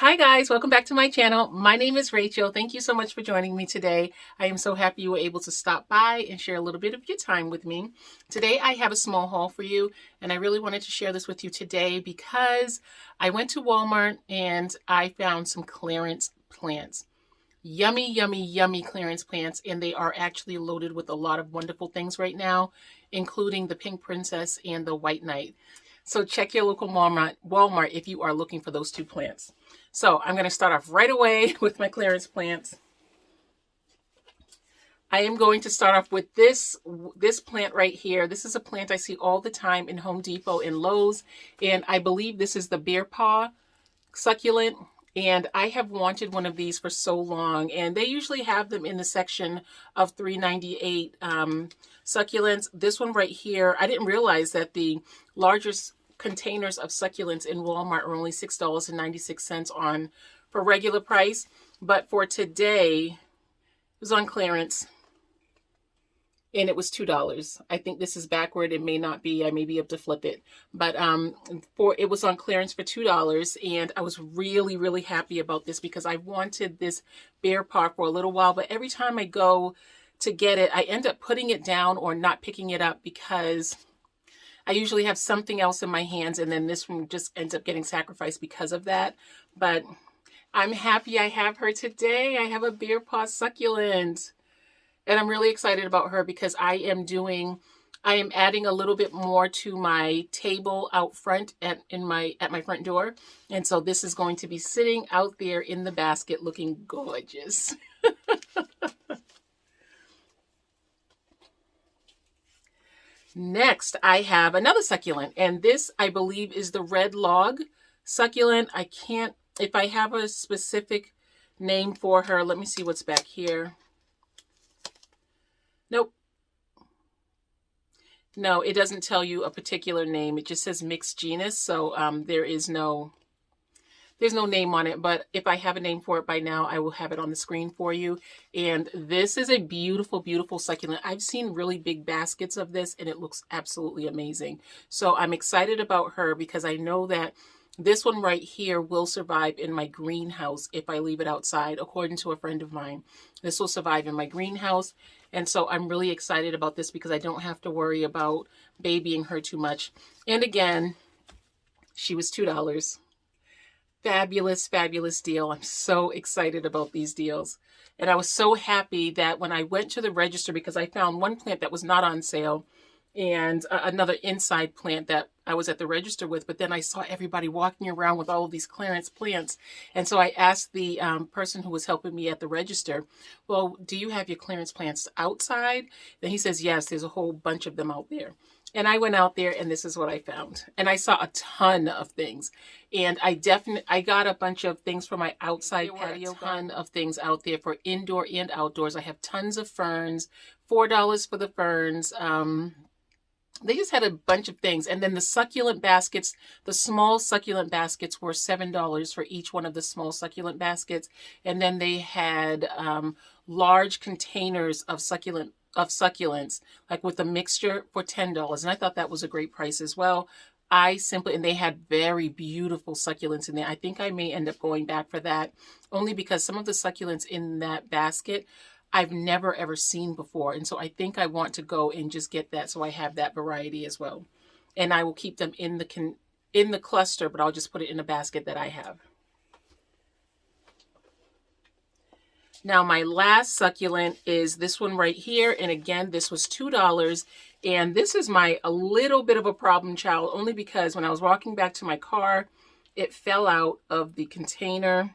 Hi guys, welcome back to my channel. My name is Rachel. Thank you so much for joining me today. I am so happy you were able to stop by and share a little bit of your time with me. Today I have a small haul for you, and I really wanted to share this with you today because I went to Walmart and I found some clearance plants. Yummy, yummy, yummy clearance plants, and they are actually loaded with a lot of wonderful things right now, including the Pink Princess and the White Knight. So check your local Walmart if you are looking for those two plants. So I'm going to start off right away with my clearance plants. I am going to start off with this plant right here. This is a plant I see all the time in Home Depot and Lowe's, and I believe this is the bear paw succulent. And I have wanted one of these for so long, and they usually have them in the section of $3.98 succulents. This one right here, I didn't realize that the largest containers of succulents in Walmart are only $6.96 on for regular price, but for today it was on clearance and it was $2. I think this is backward. It may not be. I may be able to flip it, but it was on clearance for $2, and I was really happy about this because I wanted this bear paw for a little while, but every time I go to get it, I end up putting it down or not picking it up because I usually have something else in my hands, and then this one just ends up getting sacrificed because of that. But I'm happy I have her today. I have a bear paw succulent, and I'm really excited about her because I am adding a little bit more to my table out front at my front door. And so this is going to be sitting out there in the basket looking gorgeous. Next, I have another succulent, and this I believe is the red log succulent. If I have a specific name for her, let me see what's back here. Nope. No, it doesn't tell you a particular name. It just says mixed genus, so there's no name on it, but if I have a name for it by now, I will have it on the screen for you. And this is a beautiful, beautiful succulent. I've seen really big baskets of this, and it looks absolutely amazing. So I'm excited about her because I know that this one right here will survive in my greenhouse if I leave it outside, according to a friend of mine. This will survive in my greenhouse, and so I'm really excited about this because I don't have to worry about babying her too much. And again, she was $2. Fabulous deal. I'm so excited about these deals. And I was so happy that when I went to the register, because I found one plant that was not on sale and another inside plant that I was at the register with, but then I saw everybody walking around with all of these clearance plants. And so I asked the person who was helping me at the register, well, do you have your clearance plants outside? And he says, yes, there's a whole bunch of them out there. And I went out there and this is what I found. And I saw a ton of things. And I got a bunch of things for my outside patio. A ton of things out there for indoor and outdoors. I have tons of ferns, $4 for the ferns. They just had a bunch of things. And then the succulent baskets, the small succulent baskets were $7 for each one of the small succulent baskets. And then they had large containers of succulents, like with a mixture for $10. And I thought that was a great price as well. And they had very beautiful succulents in there. I think I may end up going back for that only because some of the succulents in that basket I've never ever seen before. And so I think I want to go and just get that so I have that variety as well. And I will keep them in the cluster, but I'll just put it in a basket that I have. Now, my last succulent is this one right here. And again, this was $2. And this is a little bit of a problem child, only because when I was walking back to my car, it fell out of the container.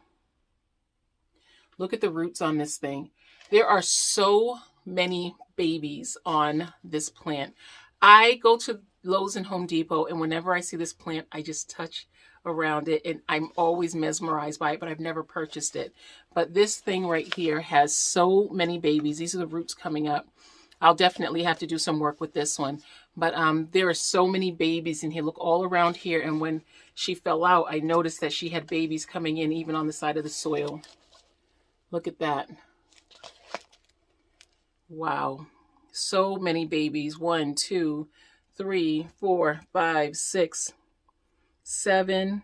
Look at the roots on this thing. There are so many babies on this plant. I go to Lowe's and Home Depot, and whenever I see this plant, I just touch around it, and I'm always mesmerized by it, but I've never purchased it. But this thing right here has so many babies. These are the roots coming up. I'll definitely have to do some work with this one. But there are so many babies in here. Look all around here, and when she fell out, I noticed that she had babies coming in even on the side of the soil. Look at that. Wow. So many babies. 1, 2, 3, 4, 5, 6, 7,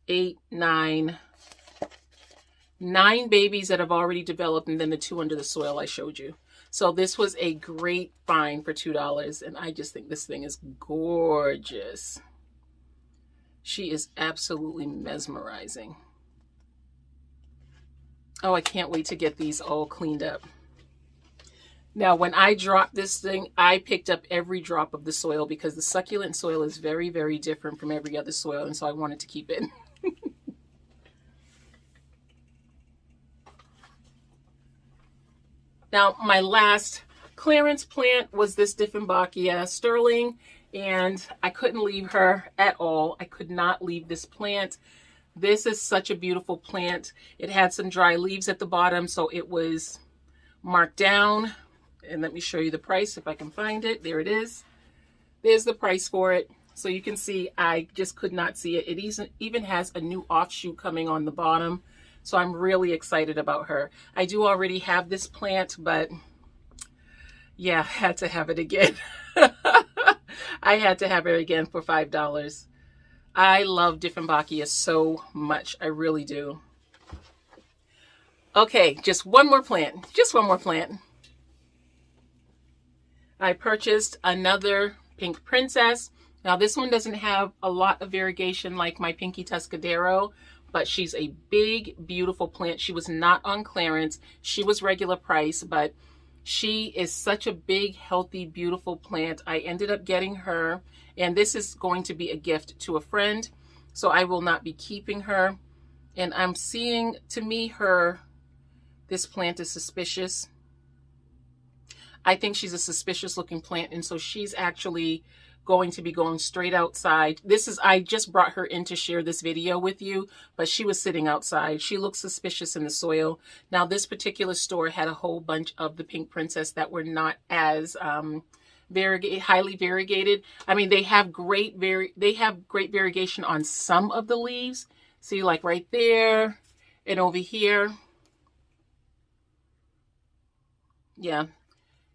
8, 9 babies that have already developed, and then the 2 under the soil I showed you. So this was a great find for $2, and I just think this thing is gorgeous. She is absolutely mesmerizing. Oh, I can't wait to get these all cleaned up. Now, when I dropped this thing, I picked up every drop of the soil because the succulent soil is very, very different from every other soil, and so I wanted to keep it. Now, my last clearance plant was this Dieffenbachia sterling, and I couldn't leave her at all. I could not leave this plant. This is such a beautiful plant. It had some dry leaves at the bottom, so it was marked down. And let me show you the price if I can find it. There it is. There's the price for it. So you can see I just could not see it. It even has a new offshoot coming on the bottom. So I'm really excited about her. I do already have this plant, but yeah, had to have it again. I had to have it again for $5. I love Dieffenbachia so much. I really do. Okay, just one more plant. Just one more plant. I purchased another pink princess. Now this one doesn't have a lot of variegation like my Pinky Tuscadero, but she's a big, beautiful plant. She was not on clearance. She was regular price, but she is such a big, healthy, beautiful plant. I ended up getting her, and this is going to be a gift to a friend, so I will not be keeping her. And I'm seeing, to me, this plant is suspicious. I think she's a suspicious looking plant, and so she's actually going to be going straight outside. I just brought her in to share this video with you, but she was sitting outside. She looks suspicious in the soil. Now, this particular store had a whole bunch of the pink princess that were not as highly variegated. I mean, they have great variegation on some of the leaves. See, like right there and over here. Yeah.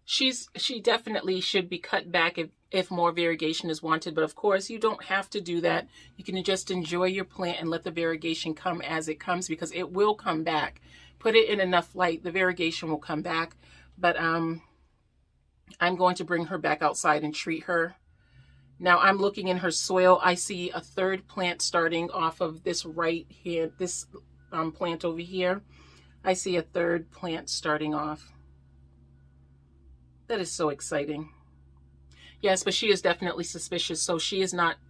She definitely should be cut back if more variegation is wanted, but of course you don't have to do that. You can just enjoy your plant and let the variegation come as it comes, because it will come back. Put it in enough light, the variegation will come back. But I'm going to bring her back outside and treat her. Now I'm looking in her soil. I see a third plant starting off of this right here, this plant over here. I see a third plant starting off. That is so exciting. Yes, but she is definitely suspicious. So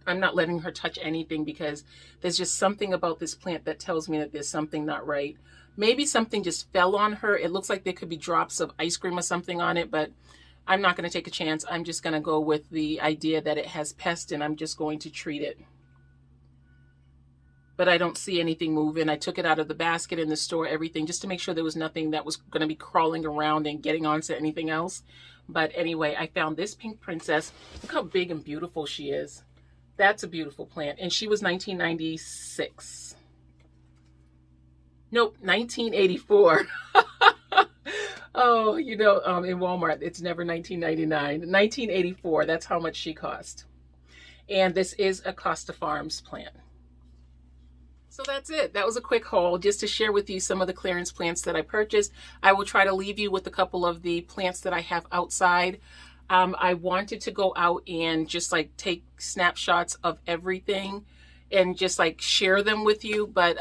I'm not letting her touch anything, because there's just something about this plant that tells me that there's something not right. Maybe something just fell on her. It looks like there could be drops of ice cream or something on it, but I'm not going to take a chance. I'm just going to go with the idea that it has pest, and I'm just going to treat it. But I don't see anything moving. I took it out of the basket in the store, everything, just to make sure there was nothing that was going to be crawling around and getting onto anything else. But anyway, I found this pink princess. Look how big and beautiful she is. That's a beautiful plant. And she was 1996. Nope, 1984. Oh, in Walmart, it's never 1999. 1984, that's how much she cost. And this is a Costa Farms plant. So that's it. That was a quick haul just to share with you some of the clearance plants that I purchased. I will try to leave you with a couple of the plants that I have outside. I wanted to go out and just like take snapshots of everything and just like share them with you. But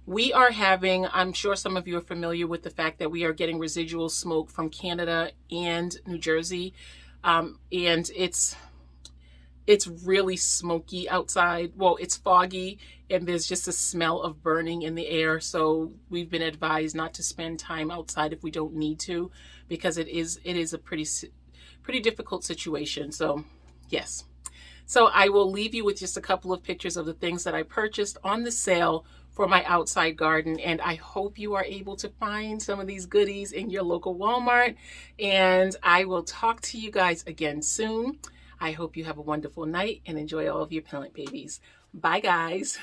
we are having, I'm sure some of you are familiar with the fact that we are getting residual smoke from Canada and New Jersey. And it's really smoky outside. Well, it's foggy, and there's just a smell of burning in the air. So we've been advised not to spend time outside if we don't need to, because it is a pretty difficult situation. So yes. So I will leave you with just a couple of pictures of the things that I purchased on the sale for my outside garden, and I hope you are able to find some of these goodies in your local Walmart, and I will talk to you guys again soon. I hope you have a wonderful night and enjoy all of your plant babies. Bye, guys.